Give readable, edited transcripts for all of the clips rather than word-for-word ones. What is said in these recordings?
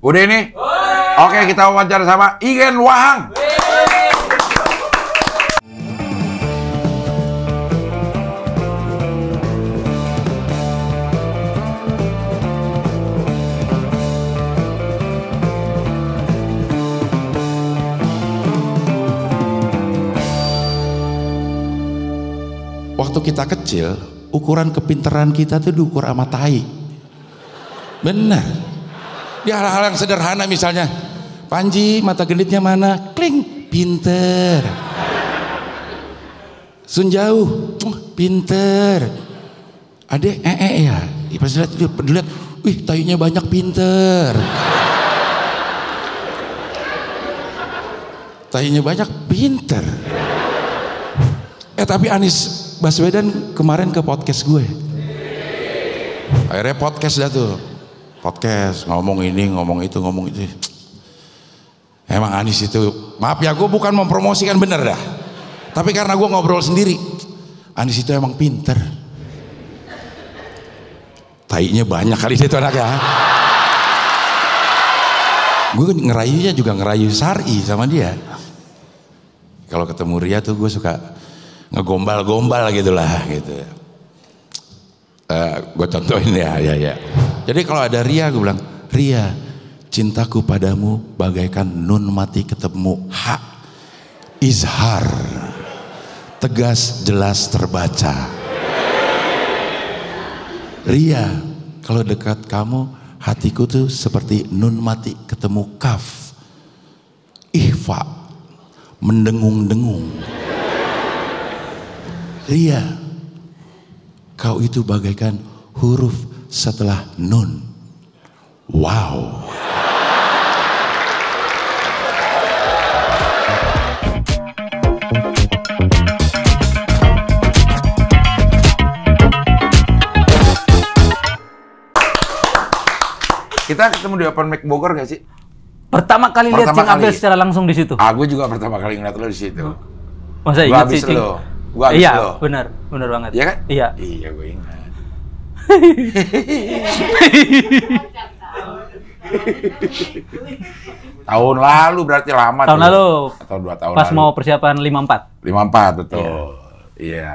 Udah ini? Oke, kita wawancara sama Igen Wahang. Waktu kita kecil, ukuran kepintaran kita tuh diukur sama tai. Benar. Di hal-hal yang sederhana misalnya, Panji mata genditnya mana? Kling, pinter. Sun Jauh, pinter. Adek, ya. Pas lihat, wih tainya banyak, pinter. Tainya banyak, pinter. Tapi Anies Baswedan kemarin ke podcast gue. Akhirnya podcast dah tuh. Podcast, ngomong ini, ngomong itu. Emang Anies itu, maaf ya, gue bukan mempromosikan, bener dah. Tapi karena gue ngobrol sendiri, Anies itu emang pinter. Tainya banyak kali dia tuh anaknya. Gue ngerayunya juga ngerayu Sari sama dia. Kalau ketemu Ria tuh gue suka ngegombal-gombal gitulah gitu. Gue contohin ya. Jadi kalau ada Ria, gue bilang, Ria, cintaku padamu bagaikan nun mati ketemu hak, izhar, tegas jelas terbaca. Ria, kalau dekat kamu hatiku tuh seperti nun mati ketemu kaf, ihfa, mendengung-dengung. Ria, kau itu bagaikan huruf setelah nun. Wow. Kita ketemu di Open Mic Bogor gak sih? Pertama kali lihat Cing Abel secara langsung di situ. Gue juga pertama kali ngeliat lo di situ. Masa ingat sih, Cing? Iya, benar banget. Iya kan? Iya. Iya, gue ingat. Tahun lalu berarti lama. Tahun lalu. Atau 2 tahun pas lalu. mau persiapan 54. 54, betul. Iya.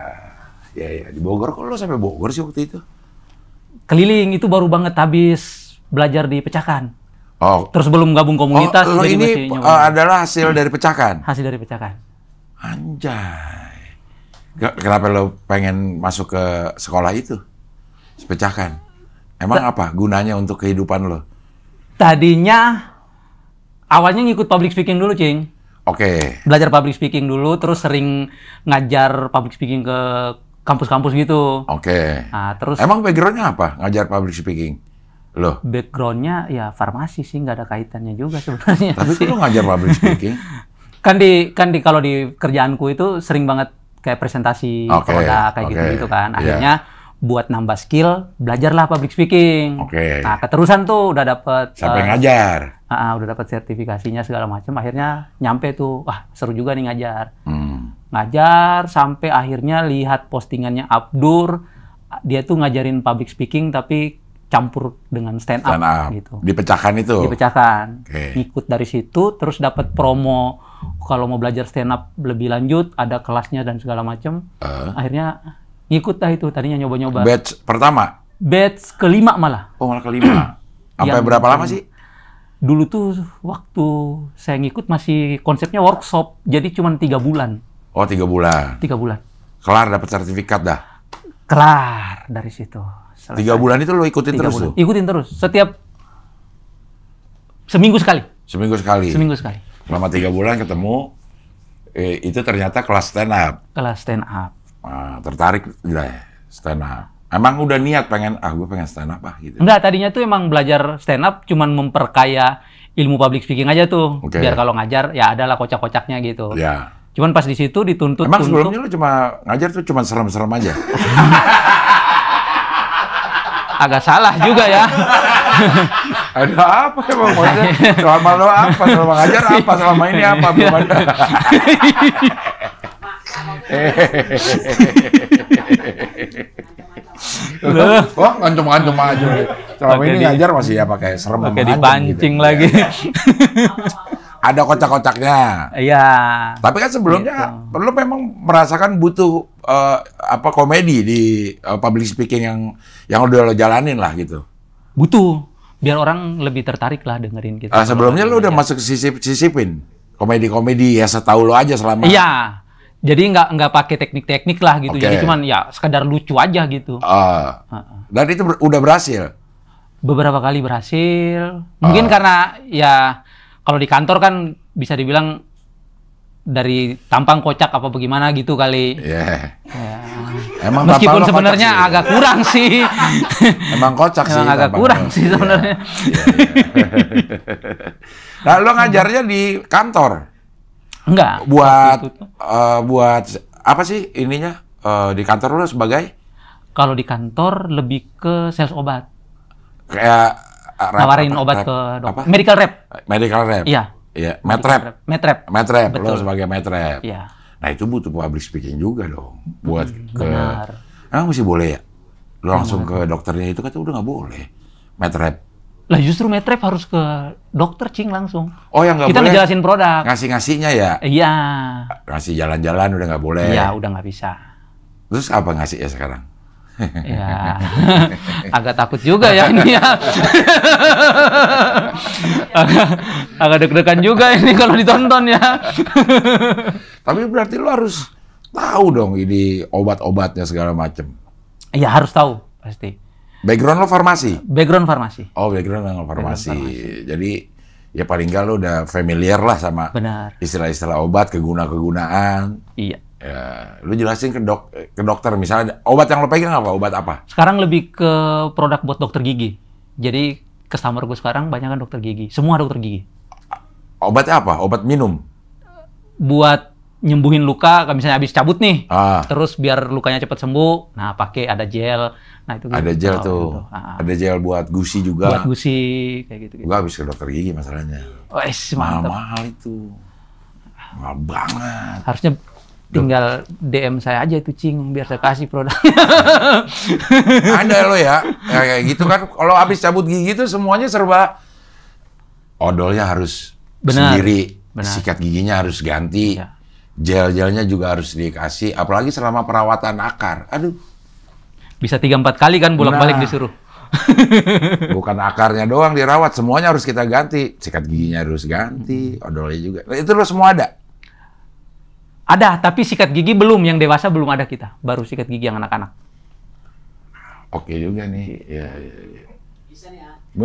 Di Bogor, kok lo sampai Bogor sih waktu itu? Keliling, itu baru banget habis belajar di Pecakan. Oh. Terus belum gabung komunitas. Lo ini adalah hasil dari Pecakan? Hasil dari Pecakan. Anjay. Kenapa lo pengen masuk ke sekolah itu? Pecakan. Emang apa gunanya untuk kehidupan lo? Tadinya awalnya ngikut public speaking dulu, Cing. Oke. Belajar public speaking dulu, terus sering ngajar public speaking ke kampus-kampus gitu. Oke. Nah, terus emang backgroundnya apa ngajar public speaking? Lo? Backgroundnya ya farmasi sih, nggak ada kaitannya juga sebenarnya. Tapi kok lo ngajar public speaking? kan di kalau di kerjaanku itu sering banget kayak presentasi produk kayak gitu kan. Akhirnya buat nambah skill, belajarlah public speaking. Nah, keterusan tuh udah dapet sampai ngajar. Udah dapet sertifikasinya segala macam. Akhirnya nyampe tuh, wah seru juga nih ngajar. Ngajar sampai akhirnya lihat postingannya Abdur, dia tuh ngajarin public speaking tapi campur dengan stand up gitu. Dipecahkan itu? Dipecahkan. Ngikut dari situ, terus dapat promo kalau mau belajar stand up lebih lanjut, ada kelasnya dan segala macam. Akhirnya ngikut dah itu, tadinya nyoba-nyoba. Batch pertama? Batch kelima malah. Oh, malah kelima. Sampai berapa lama sih? Dulu tuh waktu saya ngikut masih konsepnya workshop, jadi cuma 3 bulan. Oh, 3 bulan. 3 bulan. Kelar dapat sertifikat dah? Kelar dari situ. Selesai. 3 bulan itu lo ikutin terus tuh? Ikutin terus. Setiap seminggu sekali. Seminggu sekali? Seminggu sekali. Selama 3 bulan ketemu, itu ternyata kelas stand up? Kelas stand up. Tertarik lah ya, stand up. Emang udah niat pengen, gue pengen stand up gitu? Enggak, tadinya tuh emang belajar stand up cuman memperkaya ilmu public speaking aja tuh. Biar kalau ngajar, ya adalah kocak-kocaknya gitu. Ya. Cuman pas di situ dituntut emang sebelumnya lu cuma ngajar tuh cuma serem-serem aja? Agak salah juga ya. Ada apa emang maksudnya? Selama lo apa? Selama ngajar apa? Selama ini apa? Belum ada. Wah, ngancam-ngancam aja. Selama ini ngajar masih ya pakai serem pakai sama dipancing gitu. lagi. Ada kocak-kocaknya. Iya. Tapi kan sebelumnya lu memang merasakan butuh komedi di public speaking yang udah lo jalanin lah gitu. Butuh biar orang lebih tertarik lah dengerin kita. Sebelumnya lu udah masuk sisipin komedi-komedi ya setahu lo aja selama. Iya. Jadi nggak pakai teknik-teknik lah gitu. Oke. Jadi cuman ya sekedar lucu aja gitu. Dan itu udah berhasil. Beberapa kali berhasil. Mungkin karena ya kalau di kantor kan bisa dibilang dari tampang kocak apa bagaimana gitu kali. Iya. Ya. Emang Meskipun bapak lo sebenarnya kocak sih. agak kurang sih. Emang kocak sih. Emang agak tampang kurang lo. sih Iya. sebenarnya. Nah, lo ngajarnya di kantor. Enggak. Buat waktu itu tuh. buat apa sih ininya di kantor lo sebagai Kalau di kantor lebih ke sales obat. kayak Nawarin obat ke dokter. Medical rep. Medical rep. Iya. Iya, medrep. Medrep. Medrep, lo Betul. sebagai medrep. Iya. Nah, itu butuh public speaking juga dong buat ke Benar. Emang masih boleh ya? Lo langsung ke dokternya itu kan udah nggak boleh. Medrep. Lah justru medrep harus ke dokter Cing langsung. Oh, yang nggak Kita boleh ngejelasin produk. ngasih-ngasihnya ya? Iya. Ngasih jalan-jalan udah nggak boleh. Iya, udah nggak bisa. Terus apa ngasih ya sekarang? Ya, agak takut juga ya ini ya. agak deg-degan juga ini kalau ditonton ya. Tapi berarti lo harus tahu dong ini obat-obatnya segala macem. Iya harus tahu pasti. Background lo farmasi? Background farmasi. Oh, background memang farmasi. Background Jadi ya paling nggak lo udah familiar lah sama Benar. istilah-istilah obat, kegunaan. Iya. Ya, lu jelasin ke dokter misalnya obat yang lo pegang apa? Obat apa? Sekarang lebih ke produk buat dokter gigi. Jadi customer gue sekarang banyak kan dokter gigi. Semua dokter gigi. Obatnya apa? Obat minum. Buat nyembuhin luka, kalau misalnya habis cabut nih, Ah, terus biar lukanya cepat sembuh. Nah, pakai ada gel. Nah, itu ada gel Oh, tuh. gitu. Ada gel buat gusi juga. Buat gusi kayak gitu. Gua habis ke dokter gigi masalahnya. Wes, mantap. Mahal-mahal itu. Mahal banget. Harusnya tinggal DM saya aja itu Cing biar saya kasih produk. Ada lo ya. Kayak gitu kan. Kalau habis cabut gigi itu semuanya serba odolnya harus Benar. sendiri. Benar. Sikat giginya harus ganti. Ya. Gel-gelnya juga harus dikasih. Apalagi selama perawatan akar. Aduh. Bisa 3-4 kali kan bolak-balik Nah. disuruh. Bukan akarnya doang dirawat, semuanya harus kita ganti. Sikat giginya harus ganti, odolnya juga. Nah, itu lo semua ada? Ada, tapi sikat gigi belum. Yang dewasa belum ada kita. Baru sikat gigi yang anak-anak. Oke juga nih. Ya.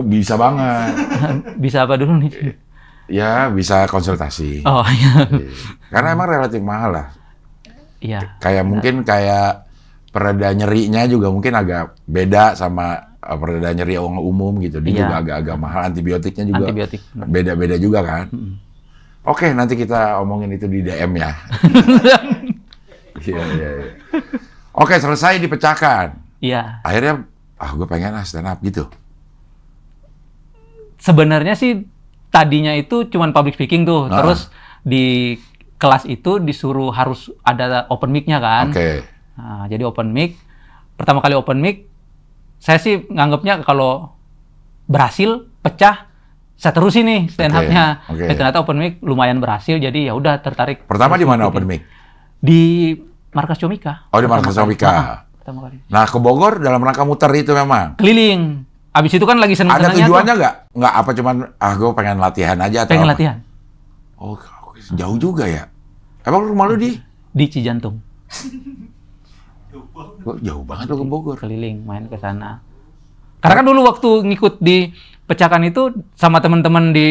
Bisa banget. Bisa apa dulu nih? Ya, bisa konsultasi. Oh iya. Iya. Karena emang relatif mahal lah. Iya. Kayak mungkin kayak pereda nyerinya juga mungkin agak beda sama pereda nyeri orang umum gitu. Dia Iya. juga agak-agak mahal. Antibiotiknya juga Antibiotik. beda-beda juga kan. Oke, nanti kita omongin itu di DM ya. Iya, iya, iya. Oke, selesai dipecahkan. Iya. Akhirnya, gue pengen stand up gitu. Sebenarnya sih tadinya itu cuman public speaking tuh. Ah. Terus di kelas itu disuruh harus ada open mic-nya kan. Oke. Nah, jadi open mic. Pertama kali open mic, saya sih nganggapnya kalau berhasil, pecah, saya terusin nih stand up-nya. Oke. Ternyata open mic lumayan berhasil, jadi ya udah tertarik. Pertama di Terus mana ikutin. open mic? Di Markas Comika. Oh, di Markas Pertama kali. Comika. Pertama kali. Nah, ke Bogor dalam rangka muter itu memang. Keliling. Abis itu kan lagi Ada seneng-senengnya tujuannya tuh, nggak? Nggak apa cuman, gue pengen latihan aja atau pengen apa? latihan Oh, jauh juga ya? Emang rumah lu di? di Cijantung. Oh, jauh banget lu ke Bogor. Keliling, main ke sana. Karena kan dulu waktu ngikut di pecahkan itu sama teman-teman di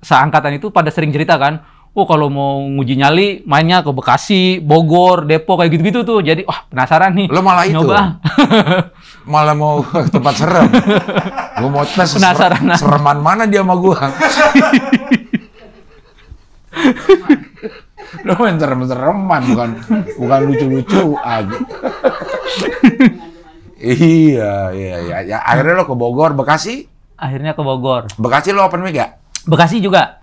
seangkatan itu pada sering cerita kan, oh kalau mau nguji nyali mainnya ke Bekasi, Bogor, Depok kayak gitu-gitu tuh. Jadi wah penasaran nih. Lo malah itu. Nyoba. Malah mau ke tempat serem. Gue mau tes Penasaran. sereman mana dia sama gue. Lo main serem-sereman, bukan lucu-lucu aja. Iya. Ya, akhirnya lo ke Bogor, Bekasi? Akhirnya ke Bogor. Bekasi lo open mic ya? Bekasi juga.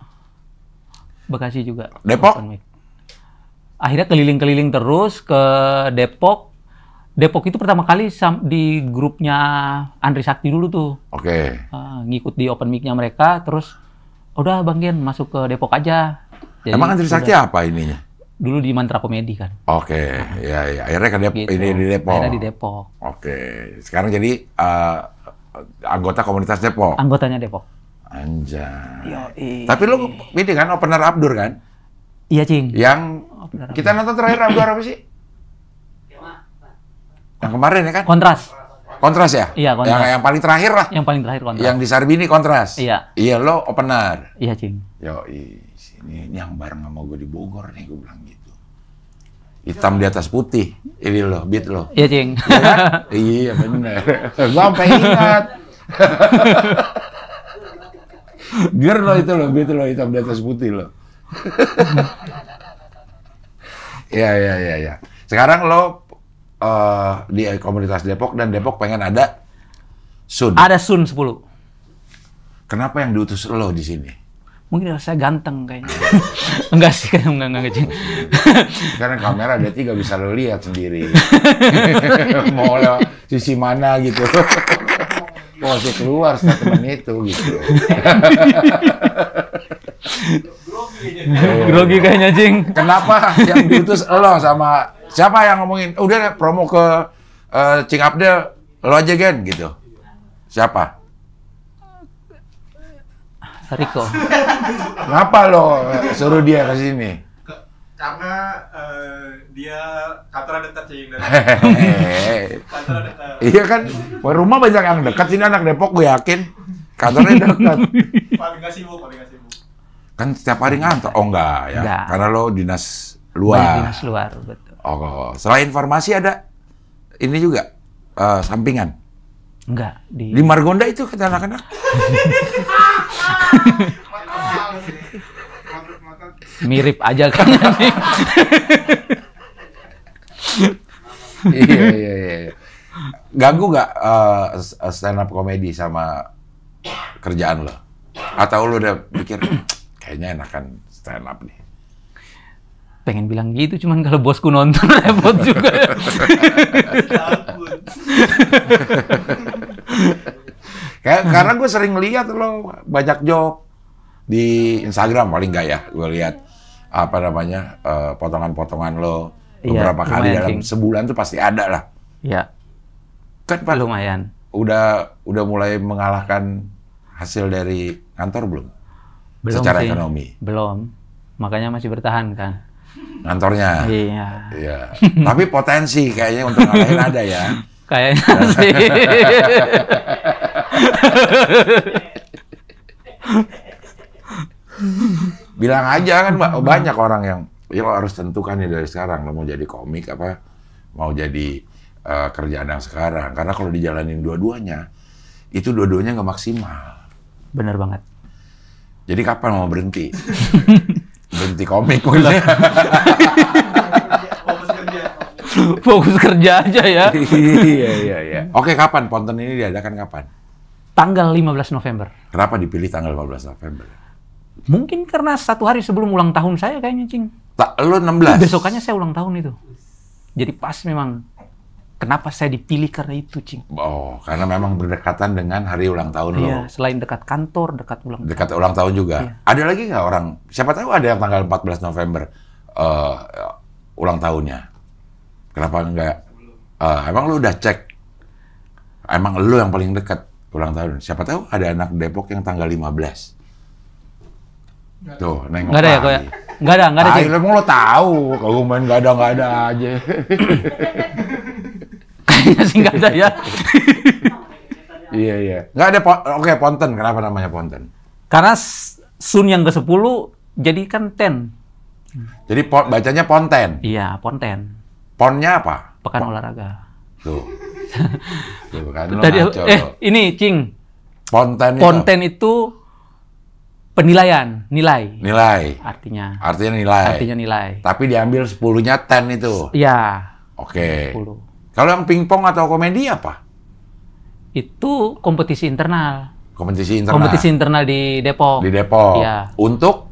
Bekasi juga. Depok? Open mic. Akhirnya keliling-keliling terus ke Depok. Depok itu pertama kali di grupnya Andri Sakti dulu tuh. Oke. Ngikut di open mic-nya mereka, terus udah Bang Gen masuk ke Depok aja. Jadi, Emang Andri Sakti apa ininya? Dulu di Mantra Komedi kan. Oke, ya. Akhirnya ke Depok, Gitu. ini di Depok. Akhirnya di Depok. Oke, sekarang jadi anggota komunitas Depok. Anggotanya Depok. Anjay. Yoi. Tapi lu ini kan opener Abdur kan? Iya, Cing. Yang Benar. kita nonton terakhir Abdur apa sih? Yang kemarin ya kan? Kontras. Kontras ya? Iya, Kontras. Yang paling terakhir lah. Yang paling terakhir Kontras. Yang di Sarbini Kontras. Iya. Iya, lo opener. Iya, Cing. Yoi, ini yang bareng sama gue di Bogor nih, gue bilang gitu. Hitam di atas putih. Ini lo, beat lo. Iya, Cing. Iya kan? Iya, bener. Gue sampai ingat. Ger lo itu lo, beat lo, hitam di atas putih lo. Iya. Sekarang lo di komunitas Depok dan Depok pengen ada Sun. Ada Sun 10. Kenapa yang diutus lo di sini? Mungkin saya ganteng kayaknya. Enggak sih, enggak, Cing. Karena kamera ada 3 bisa lo lihat sendiri. Mau lo sisi mana gitu. Oh, sih keluar statement itu gitu. Grogi kayaknya, Cing. Kenapa yang diutus lo sama siapa yang ngomongin? Udah promo ke Cing Abdel, lo aja Gen gitu. Siapa? Riko. Kenapa lo suruh dia ke sini? Karena dia kantornya dekat sih dari kantornya dekat. Iya kan, rumah banyak yang dekat sini anak Depok gue yakin. Kantornya dekat. Paling nggak sibuk. Kan setiap hari ngantor. Oh enggak ya, Enggak. karena lo dinas Banyak luar. dinas luar, betul. Oh, selain farmasi ada ini juga sampingan. Enggak, Di Margonda itu kata anak-anak. mirip aja kan. Iya. Ganggu nggak stand up komedi sama kerjaan lo? Atau lo udah pikir kayaknya enakan stand up nih? Pengen bilang gitu, cuman kalau bosku nonton repot juga. Karena gue sering lihat lo banyak job di Instagram paling nggak ya, gue lihat apa namanya potongan-potongan lo beberapa Iya, kali lumayan, dalam Cing. sebulan tuh pasti ada lah. Ya, Kan Pak lumayan. udah mulai mengalahkan hasil dari kantor belum? Belum Secara sih. ekonomi. Belum. Makanya masih bertahan kan. Kantornya. Iya. Iya. Tapi potensi kayaknya untuk ngalahin ada ya. Kayaknya sih. Bilang aja kan banyak orang yang ya lo harus tentukan nih dari sekarang lo mau jadi komik apa mau jadi kerjaan yang sekarang, karena kalau dijalanin dua-duanya itu dua-duanya nggak maksimal. Bener banget. Jadi kapan mau berhenti? Berhenti komik maksudnya. Fokus kerja. Fokus kerja aja ya. Iya. Oke, kapan Ponten ini diadakan kapan? Tanggal 15 November. Kenapa dipilih tanggal 15 November? Mungkin karena 1 hari sebelum ulang tahun saya kayaknya, Cing. Lo 16? Besokannya saya ulang tahun itu. Jadi pas memang. Kenapa saya dipilih karena itu, Cing. Oh, karena memang berdekatan dengan hari ulang tahun lo. Iya, selain dekat kantor, dekat ulang tahun. Dekat ulang tahun juga. Iya. Ada lagi nggak orang? Siapa tahu ada yang tanggal 14 November ulang tahunnya. Kenapa nggak? Emang lu udah cek? Emang lu yang paling dekat ulang tahun? Siapa tahu ada anak Depok yang tanggal 15. Tuh, nengok Nggak ada ya, kok ya? Nggak ada, Cing. Lu emang lo tahu? Kalau main nggak ada aja. Kayaknya sih nggak ada ya. Iya. Nggak ada, oke, Ponten. Kenapa namanya Ponten? Karena Sun yang ke-10 jadi kan Ten. Jadi bacanya Ponten. Iya, Ponten. Ponnya apa? Pekan olahraga. Tuh. Tuh kan, lu Tadi ngaco, lo. ini Cing. Ponten itu. Ponten itu penilaian, nilai. Nilai. Artinya Nilai. nilai. Tapi diambil 10-nya 10 itu. Iya. Oke. 10. Kalau yang pingpong atau komedi apa? Itu kompetisi internal. Kompetisi internal. Kompetisi internal di Depok. Di Depok. Iya. Untuk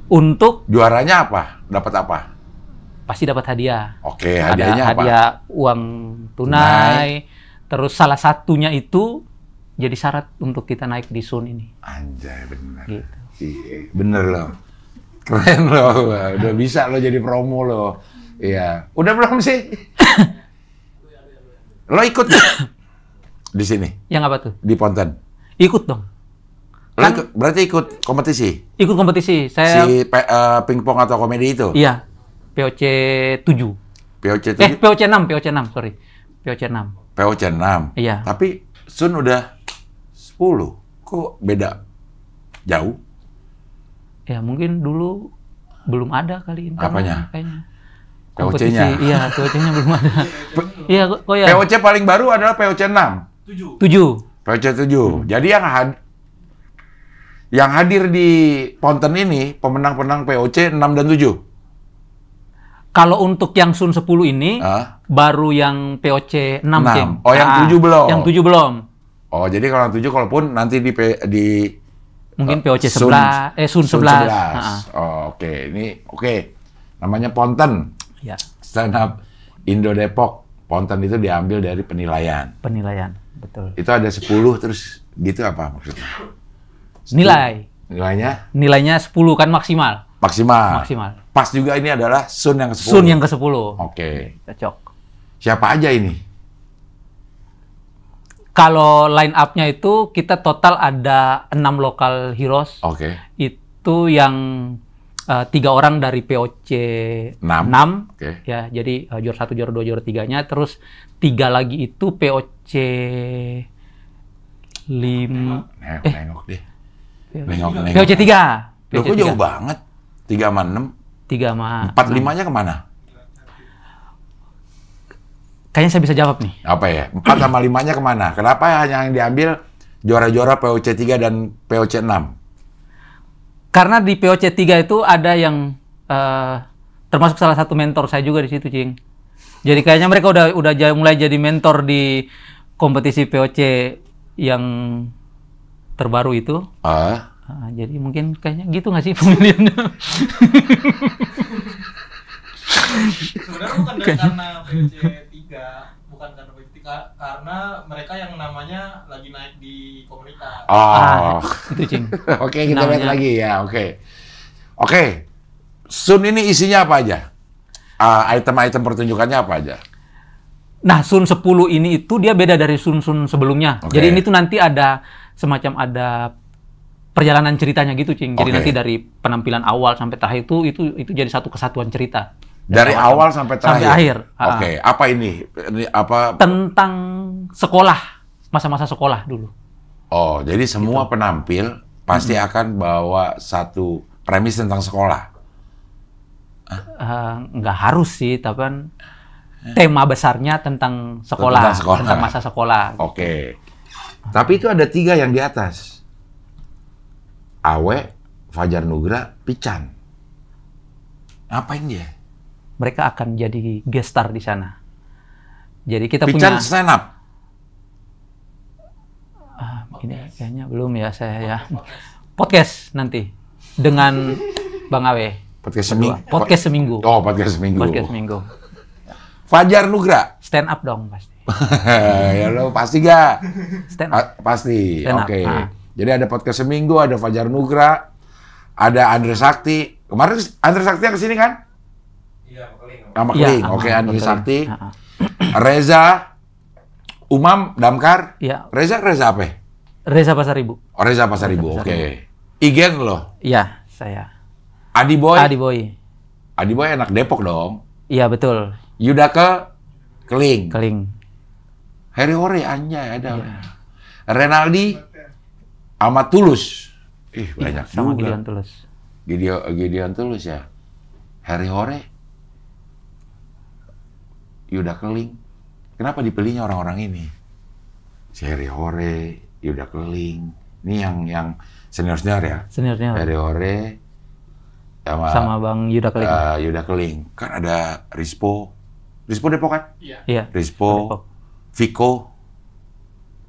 Untuk juaranya apa? Dapat apa? pasti dapat hadiah. Oke, Ada hadiahnya apa? hadiah uang tunai. Terus salah satunya itu jadi syarat untuk kita naik di Sun ini. Anjay, bener. Gitu. Iya, bener loh. Keren loh, udah bisa lo jadi promo lo. Iya. Udah belum sih? Lo ikut nggak di sini? Yang apa tuh? Di Ponten? Ikut dong. Lo berarti ikut kompetisi? Ikut kompetisi. Saya Pingpong atau komedi itu? iya. POC 7. POC 7? POC 6, sorry. POC 6. POC 6? Iya. Tapi Sun udah 10. Kok beda jauh? Ya mungkin dulu belum ada kali ini. Apanya? Kayaknya. POC-nya? Iya, POC-nya belum ada. Iya, kok ya? POC paling baru adalah POC 6? 7. 7. POC 7. Jadi yang hadir di Ponten ini, pemenang-pemenang POC 6 dan 7? Kalau untuk yang Sun 10 ini, baru yang POC 6, Cing. Oh, yang 7 belum? Yang 7 belum. Oh, jadi kalau yang 7, kalaupun nanti di Mungkin POC 11, Sun 11. Oh, oke. Ini oke. Namanya Ponten. Ya. Stand Up Indo Depok. Ponten itu diambil dari penilaian. Penilaian, betul. Itu ada 10 terus gitu apa maksudnya? Nilai. Nilainya? Nilainya 10 kan maksimal. Maksimal. Pas juga ini adalah Sun yang ke-10. Sun yang ke-10. Oke. Cocok. Siapa aja ini? Kalau line up-nya itu kita total ada 6 local heroes. Oke. Itu yang 3 orang dari POC 6. Oke. Ya, jadi juara 1, juara 2, juara 3-nya. Terus 3 lagi itu POC 5. Nengok deh. Nengok. POC 3. Loh, kok jauh banget? 3 sama 6? 3 sama 4, 5-nya kemana? Kayaknya saya bisa jawab nih. Apa ya? 4 sama 5-nya kemana? Kenapa hanya yang diambil juara-juara POC 3 dan POC 6? Karena di POC 3 itu ada yang termasuk salah satu mentor saya juga di situ, Cing. Jadi kayaknya mereka udah mulai jadi mentor di kompetisi POC yang terbaru itu. Jadi mungkin kayaknya gitu nggak sih pemilihannya? Sebenarnya bukan karena POC 3, bukan karena POC 3, karena mereka yang namanya lagi naik di komunitas. Itu, Cing. Oke, kita lihat lagi ya. Oke. Sun ini isinya apa aja? Item-item pertunjukannya apa aja? Nah, Sun 10 ini itu dia beda dari Sun sebelumnya. Jadi ini tuh nanti ada semacam ada perjalanan ceritanya gitu, Cing. Jadi nanti dari penampilan awal sampai terakhir itu jadi satu kesatuan cerita. Dari awal sampai terakhir. Sampai akhir. Oke, apa ini? Apa? Tentang sekolah, masa-masa sekolah dulu. Oh, jadi semua penampil pasti akan bawa satu premis tentang sekolah. Nggak harus sih, tapi kan tema besarnya tentang sekolah, tentang masa sekolah. Oke. Tapi itu ada 3 yang di atas. Awe, Fajar Nugra, Pican. Ngapain dia? Mereka akan jadi guest star di sana. Jadi kita Pican punya stand up. Ini kayaknya belum ya saya ya. Podcast nanti dengan Bang Awe. Podcast seminggu. Podcast seminggu. Oh, podcast seminggu. Podcast seminggu. Fajar Nugra. Stand up dong pasti. Ya lo pasti gak? Stand up. Pasti. Oke. Up. Jadi ada podcast seminggu, ada Fajar Nugra, ada Andre Sakti. Kemarin Andre Sakti yang kesini kan? Iya, Keling. Nama Keling. Oke, Andre Sakti. Reza, Umam, Damkar. Iya. Reza apa? Reza Pasaribu. Oh, Reza Pasaribu. Oke. Igen lo. Iya, saya. Adi Boy. Adi Boy anak Depok dong. Iya, betul. Yudaka Keling. Harry Hore anjay ada. Iya. Renaldi sama Tulus. Banyak sama juga. Gideon Tulus. Gideon Tulus ya. Harry Hore. Yuda Keling. Kenapa dipilihnya orang-orang ini? Si Harry Hore, Yuda Keling. Ini yang senior ya. Seniornya. Harry Hore sama Bang Yuda Keling. Yuda Keling. Kan ada Rispo. Rispo Depok kan? Iya. Rispo, Viko.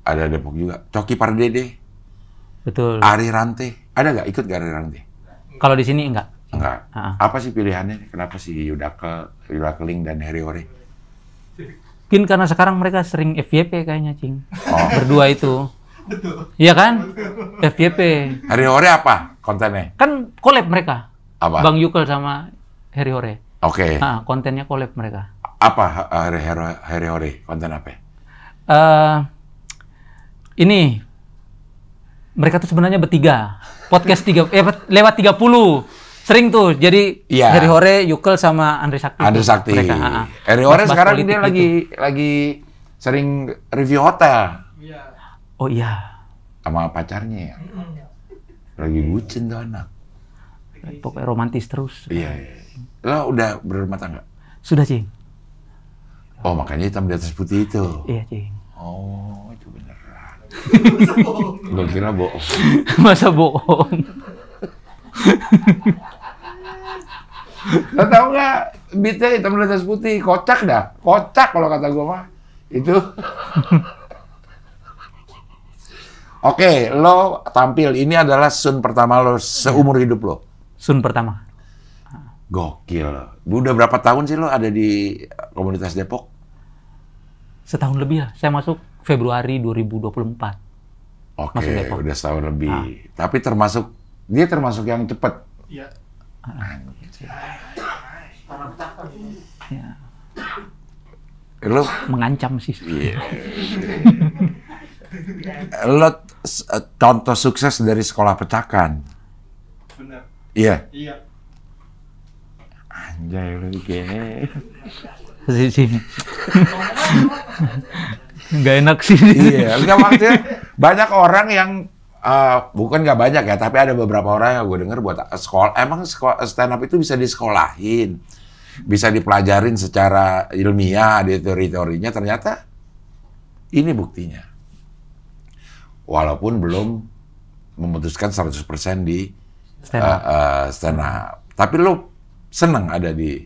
Ada Depok juga. Coki Pardede. Betul. Ari Rante. Ada nggak? Ikut nggak Ari Rante? Kalau di sini enggak. Enggak. Apa sih pilihannya? Kenapa sih Yuda Keling dan Harry Hore? Mungkin karena sekarang mereka sering FYP kayaknya, Cing. Berdua itu. Betul. Iya kan? FYP. Harry Hore apa kontennya? Kan collab mereka. Apa? Bang Yukel sama Harry Hore. Oke. Kontennya collab mereka. Apa Harry Hore? Konten apa? Ini mereka tuh sebenarnya bertiga. Podcast lewat 30. Sering tuh. Jadi Harry Hore, Yukel sama Andre Sakti. Andre Sakti. Harry Hore sekarang dia lagi sering review hotel. Iya. Oh iya. Sama pacarnya ya. Lagi bucin tuh anak. Pokoknya romantis terus. Iya. Lo udah berumah tangga? Sudah, Cing. Oh, makanya hitam di atas putih itu. Iya, Cing. Oh, itu beneran. Gue kira bohong. Masa bohong? Lo tau nggak? Beatnya hitam di atas putih. Kocak dah. Kocak kalau kata gue mah. Itu. Oke, lo tampil. Ini adalah sun pertama lo seumur hidup lo? Sun pertama. Gokil. Udah berapa tahun sih lo ada di komunitas Depok? Setahun lebih lah. Saya masuk Februari 2024. Oke, udah setahun lebih. Tapi dia termasuk yang cepet. Iya. Ya. Lo mengancam sih. Iya. Lo contoh sukses dari sekolah pecakan. Benar. Iya. Iya. Anjay lo kayak. Sih. Nggak enak sih. Iya, enggak maksudnya banyak orang yang bukan nggak banyak ya, tapi ada beberapa orang yang gue denger buat sekolah. Emang stand up itu bisa disekolahin, bisa dipelajarin secara ilmiah, di teori-teorinya. Ternyata ini buktinya. Walaupun belum memutuskan 100% di stand up. Tapi lo seneng ada di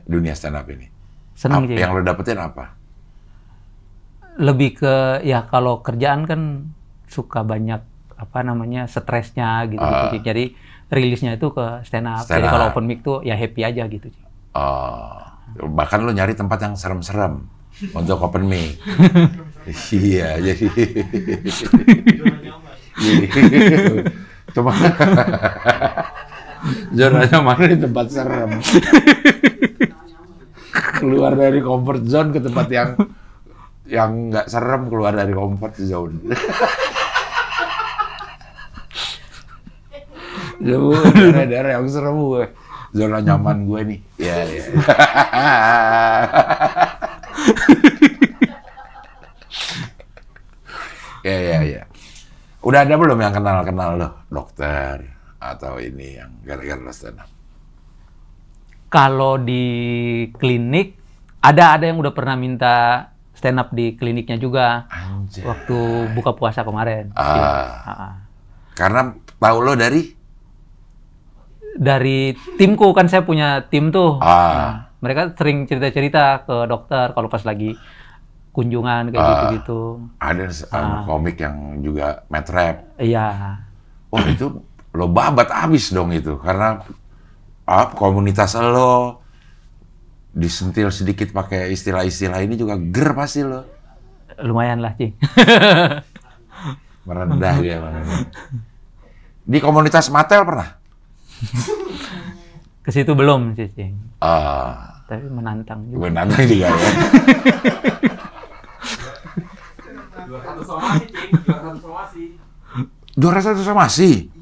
dunia stand up ini. Seneng, yang lo dapetin apa? Lebih ke ya kalau kerjaan kan suka banyak stresnya gitu. Jadi rilisnya itu ke stand up. Jadi kalau open mic tuh ya happy aja gitu. Bahkan lo nyari tempat yang serem-serem untuk open mic. Iya, jadi cuma zona nyaman di tempat serem. Keluar dari comfort zone ke tempat yang nggak serem, keluar dari comfort zone. Daerah-daerah yang serem gue. Zona nyaman gue nih. Iya. Iya. Udah ada belum yang kenal-kenal lo, dokter atau ini yang gara-gara stand up? Kalau di klinik ada yang udah pernah minta stand up di kliniknya juga. Anjay. Waktu buka puasa kemarin. Karena tahu lo dari timku, kan saya punya tim tuh. Mereka sering cerita-cerita ke dokter kalau pas lagi kunjungan kayak gitu-gitu. Ada komik yang juga mad rap. Iya. Oh itu lo babat abis dong itu, karena komunitas lo disentil sedikit pakai istilah-istilah ini juga ger pasti lo. Lumayan lah, Cing. Merendah dia. Di komunitas Matel pernah? Ke situ belum sih, Cing. Tapi menantang juga. Menantang juga ya. Juara satu somasi.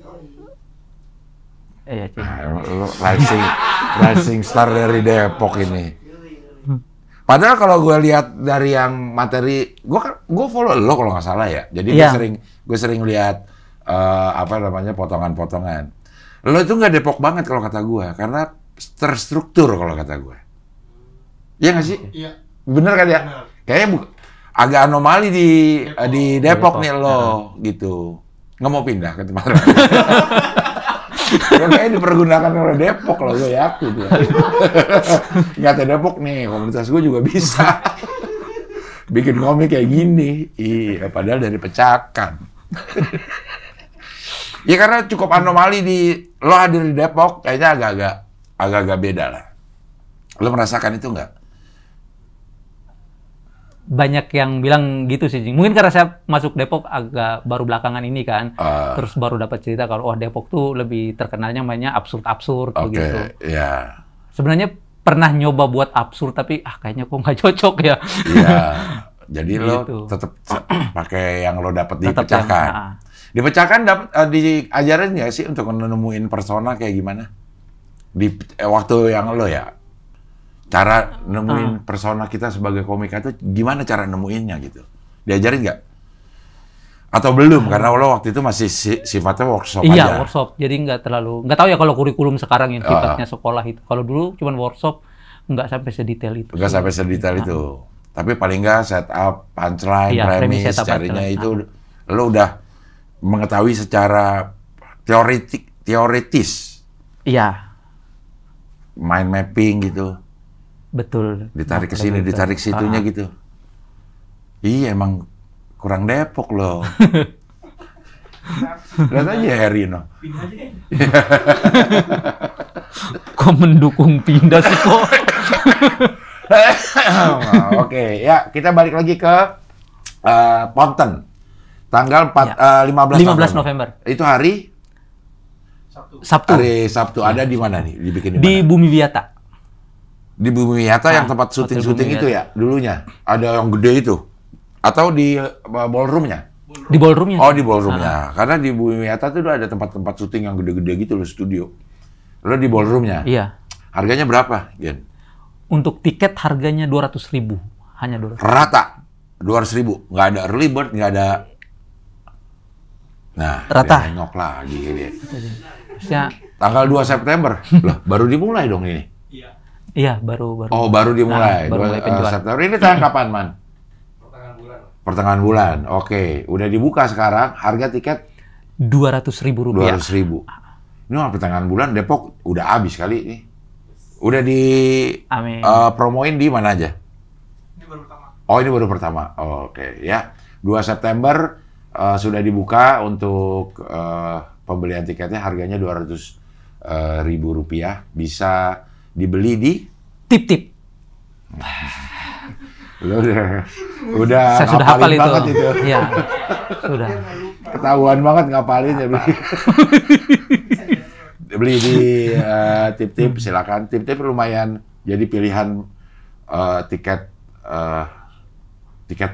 Iya, Cing. Lo rising star dari Depok ini. Padahal kalau gue lihat dari yang materi, gue follow lo kalau nggak salah ya. Jadi gue sering lihat potongan-potongan. Lo itu nggak Depok banget kalau kata gue, karena terstruktur kalau kata gue. Iya nggak sih? Iya. Bener kan ya? Bener. Kayaknya agak anomali di Depok nih lo, gitu. Nggak mau pindah ke tempat lain. Kayaknya dipergunakan oleh Depok loh, gue yakin. Nyata Depok nih, komunitas gue juga bisa bikin komik kayak gini. Iya, padahal dari pecakan. Ya karena cukup anomali lo hadir di Depok, kayaknya agak-agak beda lah. Lo merasakan itu nggak? Banyak yang bilang gitu sih. Mungkin karena saya masuk Depok agak baru belakangan ini kan. Terus baru dapat cerita kalau Depok tuh lebih terkenalnya mainnya absurd-absurd begitu. Iya. Sebenarnya pernah nyoba buat absurd tapi kayaknya kok nggak cocok ya. Iya. Jadi Gitu. lo tetap pakai yang lo dapat Tetap dipecahkan. yang, Dipecahkan dapat diajarin nggak sih untuk nemuin persona kayak gimana? Di waktu yang lo ya. Cara nemuin persona kita sebagai komika itu gimana cara nemuinnya gitu? Diajarin nggak? Atau belum? Karena lo waktu itu masih sifatnya workshop aja. Iya, workshop. Jadi nggak tahu ya kalau kurikulum sekarang yang sifatnya sekolah itu. Kalau dulu cuma workshop, nggak sampai sedetail itu. Nggak sampai sedetail itu. Tapi paling nggak setup, punchline, Iya, premis, setup, carinya punchline. itu lo udah mengetahui secara teoritis. Iya, Mind mapping gitu. betul. Ditarik ke sini, ditarik situnya gitu. Iya, emang kurang Depok loh. Lihat aja Herino. Pindah aja deh. Kok mendukung pindah sih kok? Oke, ya kita balik lagi ke Ponten. Tanggal 15 November. Itu hari Sabtu. hari Sabtu. Ada di mana nih? Dibikin Di mana? Bumi Wiyata. Di Bumi Wiyata yang tempat Hotel syuting-syuting Bumi itu ya dulunya. Ada yang gede itu. Atau di ballroomnya? Di ballroomnya. Oh, di ballroomnya. Karena di Bumi Wiyata tuh ada tempat-tempat syuting yang gede-gede gitu loh, studio. Lo di ballroomnya? Iya. Harganya berapa, Gen? Untuk tiket harganya 200.000. Hanya 200.000. Rata 200.000. Nggak ada early bird, nggak ada. Nah, Rata. dia nengok lagi dia. Ya, Tanggal 2 September. Loh, baru dimulai dong ini. Iya. iya baru. Oh, baru dimulai. Baru mulai penjualan. September. Ini tayang kapan, Man? Pertengahan bulan. Pertengahan bulan. Oke, udah dibuka sekarang. Harga tiket Rp200.000. 200.000. Ini mah pertengahan bulan Depok udah habis kali ini. Udah di Amin. promoin di mana aja? Ini baru pertama. Oh, ini baru pertama. Oke, ya. 2 September sudah dibuka untuk pembelian tiketnya, harganya Rp200.000. Bisa dibeli di Tip-tip. Lo udah Saya sudah ngapalin hafal banget itu. itu. Iya. Sudah. Ketahuan banget ngapalin ya. Beli di Tip-Tip, silakan. Tip-Tip lumayan jadi pilihan tiket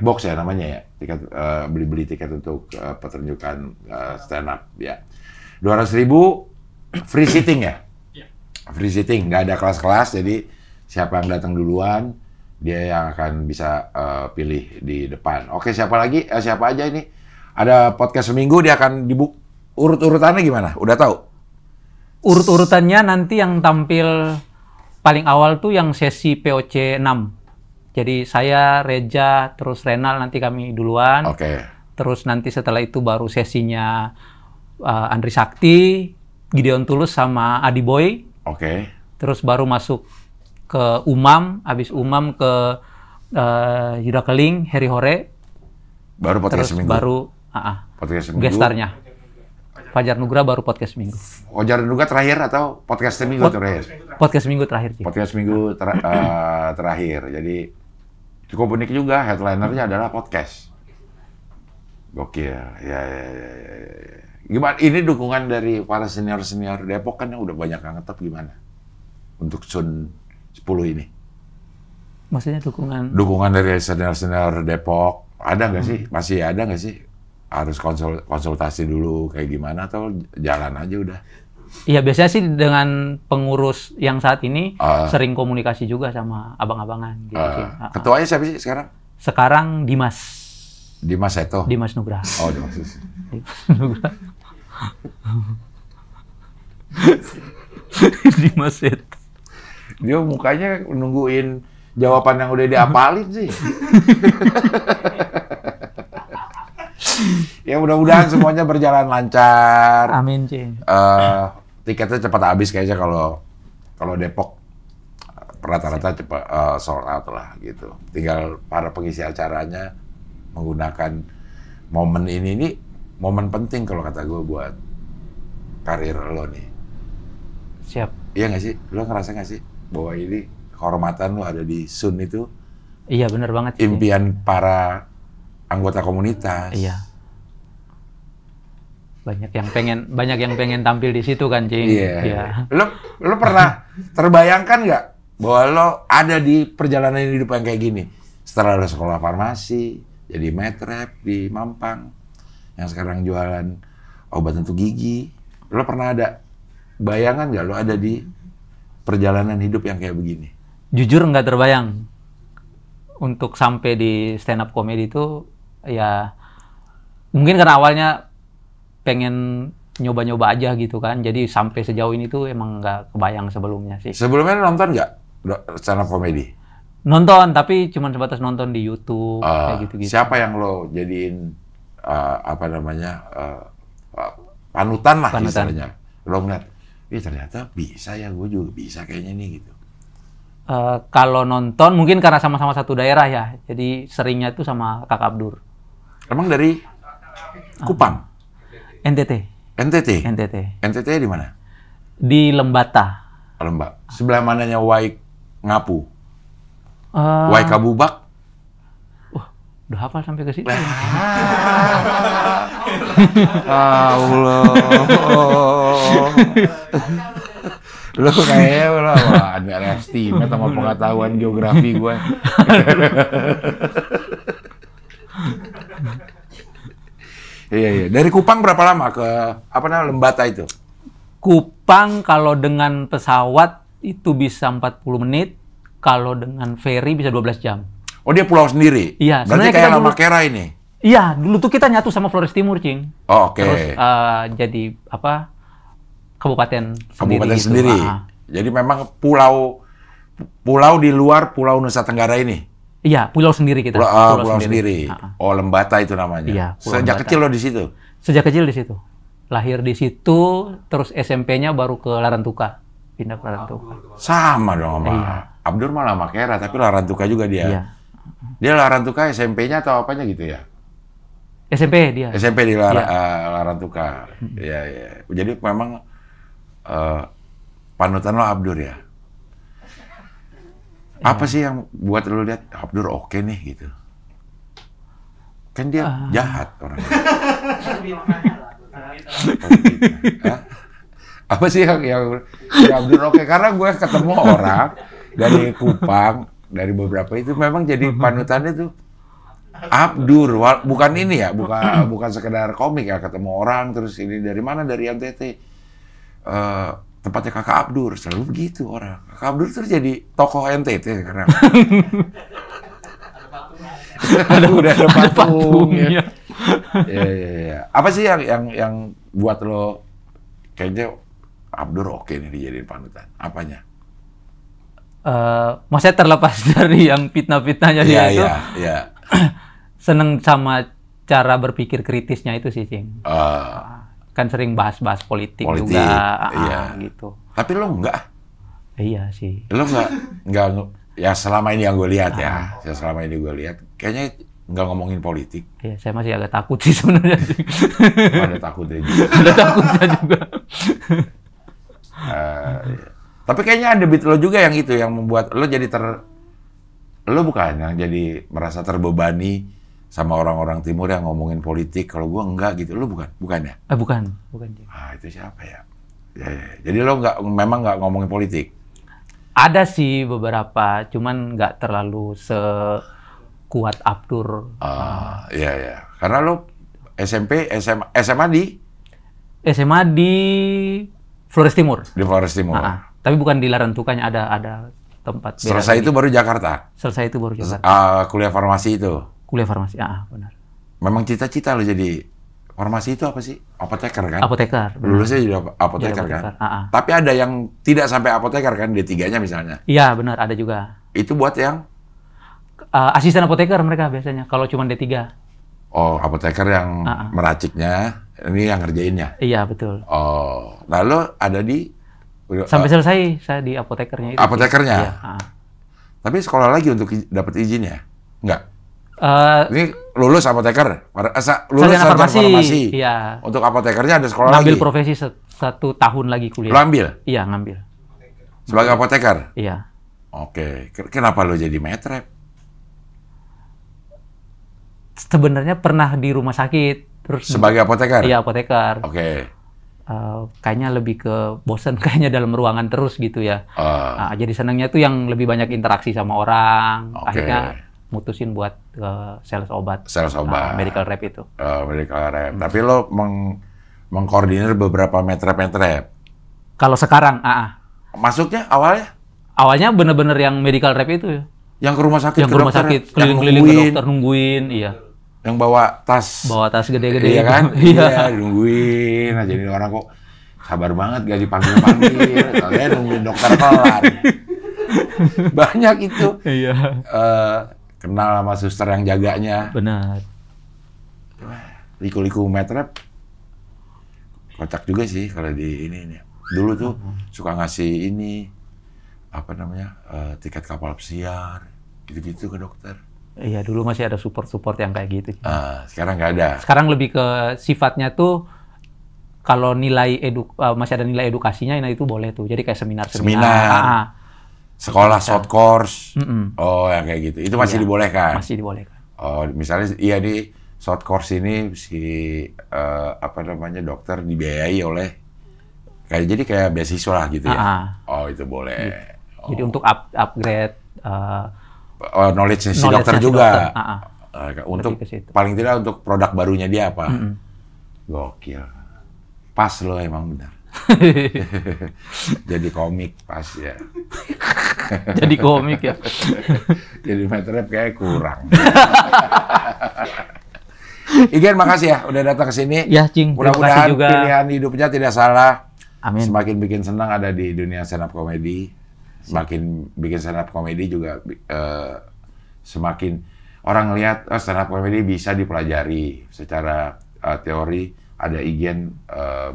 box ya namanya ya. Tiket beli tiket untuk pertunjukan stand up ya. 200.000 free sitting ya. Iya. Free sitting, nggak ada kelas-kelas, jadi siapa yang datang duluan dia yang akan bisa pilih di depan. Oke, siapa lagi? Siapa aja ini? Ada podcast seminggu, dia akan urut-urutannya gimana? Udah tahu? Urut-urutannya nanti yang tampil paling awal tuh yang sesi POC 6. Jadi saya, Reja, terus Renal nanti kami duluan. Oke. Terus nanti setelah itu baru sesinya Andri Sakti, Gideon Tulus sama Adi Boy. Oke. Terus baru masuk ke Umam, habis Umam ke Yuda Keling, Heri Hore. Baru podcast Terus seminggu. baru Podcast seminggu. gestarnya. Fajar Nugra baru podcast minggu. Fajar Nugra terakhir atau podcast seminggu terakhir? Podcast minggu terakhir sih. Podcast minggu terakhir. Jadi cukup unik juga, headlinernya adalah podcast. Gokil. Ya. Gimana? Ini dukungan dari para senior-senior Depok kan yang udah banyak yang ngetop gimana? Untuk Sun 10 ini. Maksudnya dukungan. Dukungan dari senior-senior Depok ada nggak sih? Masih ada nggak sih? Harus konsultasi dulu kayak gimana atau jalan aja udah? Iya, biasanya sih dengan pengurus yang saat ini sering komunikasi juga sama abang-abangan. Gitu sih. Ketuanya siapa sih sekarang? Sekarang Dimas Seto. Dimas Nugra. Oh, Dimas. Dimas Nugra. Dimas Seto. Dia mukanya nungguin jawaban yang udah diapalin sih. Ya mudah-mudahan semuanya berjalan lancar. Amin, Ci. Tiketnya cepat habis kayaknya kalau Depok rata-rata cepat sold out lah gitu. Tinggal para pengisi acaranya menggunakan momen ini momen penting kalau kata gue buat karir lo nih? Siap. Iya nggak sih? Lo ngerasa nggak sih bahwa ini kehormatan lo ada di Sun itu Iya, benar banget sih. impian para anggota komunitas? Iya. Banyak yang pengen tampil di situ kan, Cing. Iya. Lo pernah terbayangkan nggak bahwa lo ada di perjalanan hidup yang kayak gini? Setelah lo sekolah farmasi, jadi metrep di Mampang, yang sekarang jualan obat untuk gigi, lo pernah ada bayangan nggak lo ada di perjalanan hidup yang kayak begini? Jujur nggak terbayang. Untuk sampai di stand up comedy itu, ya mungkin karena awalnya pengen nyoba-nyoba aja gitu kan. Jadi sampai sejauh ini tuh emang nggak kebayang sebelumnya sih. Sebelumnya nonton nggak stand up comedy? Nonton, tapi cuma sebatas nonton di YouTube kayak gitu-gitu. Siapa yang lo jadiin panutan lah istilahnya? Lo ngeliat, ternyata bisa ya, gue juga bisa kayaknya nih gitu. Kalau nonton mungkin karena sama-sama satu daerah ya. Jadi seringnya tuh sama Kak Abdur. Emang dari Kupang? NTT. NTT? NTT. NTT di mana? Di Lembata. Lembak. Sebelah mananya Wai Ngapu? Eh, Wai Kabubak? Udah hafal sampai ke situ. Allah. Lo kayaknya lo ada estimate sama pengetahuan geografi gue. Iya. Dari Kupang berapa lama ke Lembata itu? Kupang kalau dengan pesawat itu bisa 40 menit, kalau dengan ferry bisa 12 jam. Oh, dia pulau sendiri? Iya. Berarti kayak Lama Kera ini? Iya, dulu tuh kita nyatu sama Flores Timur, Cing. Oh, oke. Terus jadi kabupaten sendiri. Gitu. Jadi memang pulau di luar Pulau Nusa Tenggara ini? Iya, pulau sendiri kita. Pulau sendiri. Oh, Lembata itu namanya. Iya, sejak Lembata. kecil lo di situ? Sejak kecil di situ. Lahir di situ, terus SMP-nya baru ke Larantuka. Pindah ke Larantuka. Sama dong sama Iya. Abdur mah Lama Kera, tapi Larantuka juga dia. Iya. Dia Larantuka SMP-nya atau apanya gitu ya? SMP dia. SMP di Iya. Larantuka. Iya. Jadi memang panutan lo Abdur ya? Apa sih yang buat lo lihat Abdur oke nih gitu? Kan dia jahat orangnya. Apa sih yang Abdur oke? Karena gue ketemu orang dari Kupang, dari beberapa itu memang jadi panutannya tuh Abdur. Bukan ini ya, bukan sekedar komik ya, ketemu orang terus ini dari mana, dari NTT. Tempatnya Kakak Abdur, selalu begitu orang. Kakak Abdur tuh jadi tokoh NTT karena udah ada patungnya. Iya. Apa sih yang buat lo kayaknya Abdur oke nih dijadiin panutan? Apanya? Maksudnya terlepas dari yang fitnah-fitnahnya dia itu, Iya. seneng sama cara berpikir kritisnya itu sih, Cing. Kan sering bahas-bahas politik juga, iya. gitu. Tapi lo enggak? Iya sih. Lo enggak ya selama ini yang gue lihat ya, selama ini gue lihat kayaknya nggak ngomongin politik. Iya, saya masih agak takut sih sebenarnya. Ada takutnya juga. Ada takutnya juga. Iya. Tapi kayaknya ada bit lo juga yang itu yang membuat lo jadi lo bukan yang jadi merasa terbebani sama orang-orang timur yang ngomongin politik. Kalau gua enggak gitu, lo bukan ya? Bukan. Itu siapa ya? Ya. Jadi lo memang nggak ngomongin politik? Ada sih beberapa, cuman nggak terlalu sekuat Abdur. Iya. Karena lo SMP, SMA di? SMA di Flores Timur. Di Flores Timur. Tapi bukan di Larantukanya, ada tempat beda. Selesai itu baru Jakarta? Selesai itu baru Jakarta. Kuliah farmasi itu? Kuliah farmasi, benar. Memang cita-cita lo jadi farmasi itu apa sih? Apoteker kan? Apoteker. Lulusnya jadi apoteker kan? Tapi ada yang tidak sampai apoteker kan? D3-nya misalnya? Iya, benar. Ada juga. Itu buat yang? Asisten apoteker mereka biasanya, kalau cuma D3. Oh, apoteker yang meraciknya, ini yang ngerjainnya? Iya, betul. Oh, lalu ada di? Sampai selesai, saya di apotekernya itu. Apotekernya? Iya. Tapi sekolah lagi untuk dapat izinnya? Enggak? Ini lulus apoteker? Lulus sarjana farmasi? Iya. Untuk apotekernya ada sekolah Ngambil lagi? profesi 1 tahun lagi kuliah. Lo ambil? Iya, ngambil. Sebagai apoteker? Iya. Oke. Kenapa lo jadi metrep? Sebenarnya pernah di rumah sakit. Terus Sebagai apoteker? Iya, apoteker. Oke. Kayaknya lebih ke bosen kayaknya dalam ruangan terus gitu ya. Jadi senangnya tuh yang lebih banyak interaksi sama orang. Oke. Akhirnya mutusin buat sales obat. Sales obat. Medical rep itu. Medical rep. Tapi lo mengkoordinir beberapa metrep-metrep. Kalau sekarang, Masuknya awalnya? awalnya bener-bener yang medical rep itu ya. Yang ke rumah sakit, Yang ke rumah sakit, keliling-keliling ke dokter nungguin, iya. Yang bawa tas. Bawa tas gede-gede. Iya kan? Iya. Nungguin aja. Jadi orang kok sabar banget gak dipanggil-panggil. Soalnya nungguin dokter kelar. Banyak itu. Iya. Kenal sama suster yang jaganya. Benar. Liku-liku metrep. Kocak juga sih kalau di ini. Dulu tuh suka ngasih ini, apa namanya, tiket kapal pesiar. Gitu-gitu ke dokter. Iya, dulu masih ada support-support yang kayak gitu. Sekarang nggak ada. Sekarang lebih ke sifatnya tuh kalau masih ada nilai edukasinya, nah itu boleh tuh. Jadi kayak seminar. Sekolah short course. Mm-mm. Oh, yang kayak gitu. Itu masih Iya, dibolehkan. Masih dibolehkan. Oh, misalnya iya di short course ini si apa namanya dokter dibiayai oleh jadi kayak beasiswa lah gitu ya. Oh, itu boleh. Gitu. Jadi untuk upgrade knowledge si dokter juga. Untuk ke situ. paling tidak untuk produk barunya dia apa? Gokil. Pas lo emang benar. Jadi komik pas ya. Jadi komik ya. Jadi metrep kayak kurang. Igen, makasih ya udah datang ke sini. Ya, Cing. Mudah-mudahan juga. pilihan hidupnya tidak salah. Amin. Semakin bikin senang ada di dunia stand up comedy. Semakin bikin stand up comedy juga semakin orang lihat stand up comedy bisa dipelajari secara teori. Ada Igen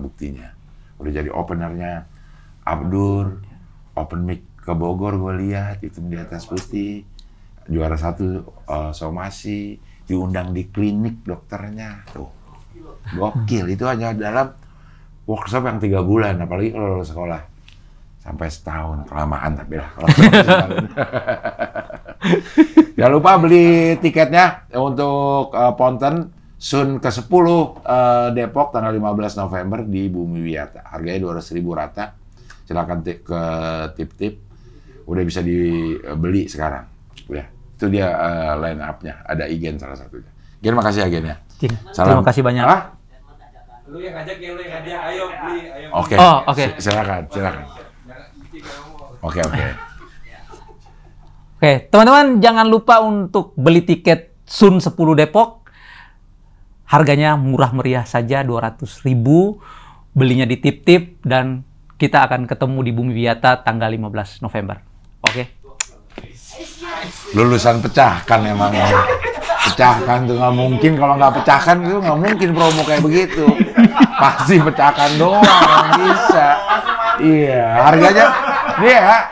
buktinya. Udah jadi openernya Abdur, open mic ke Bogor gue lihat hitam di atas putih, juara 1 somasi, diundang di klinik dokternya tuh, gokil. Itu hanya dalam workshop yang 3 bulan, apalagi kalau sekolah sampai setahun, kelamaan tapi lah. Jangan lupa beli tiketnya untuk Ponten Sun ke-10 Depok tanggal 15 November di Bumi Wiyata. Harganya 200.000 rata. Silakan ke tip-tip. Udah bisa dibeli sekarang. Ya, itu dia line up-nya. Ada Igen salah satunya. Gen, makasih ya Gen ya. Terima kasih banyak. Lu yang ngajak ya, lu yang ngajak. Ayo beli, ayo. Oke. Oke. Silakan. Oke. Oke, teman-teman jangan lupa untuk beli tiket Sun 10 Depok. Harganya murah meriah saja, 200.000. Belinya di tip-tip dan kita akan ketemu di Bumi Wiyata tanggal 15 November. Oke. Lulusan pecahkan emang. Pecahkan tuh nggak mungkin, kalau nggak pecahkan itu nggak mungkin promo kayak begitu. Pasti pecahkan doang yang bisa. Iya, harganya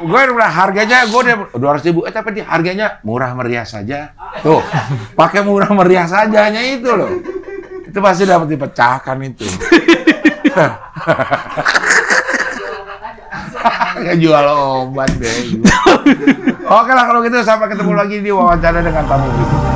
gue udah harganya gue udah 200.000, tapi harganya murah meriah saja. Tuh, pakai murah meriah saja hanya itu loh. Itu pasti dapat dipecahkan itu. Ngejual obat deh. Oke lah kalau gitu, sampai ketemu lagi di wawancara dengan tamu berikutnya.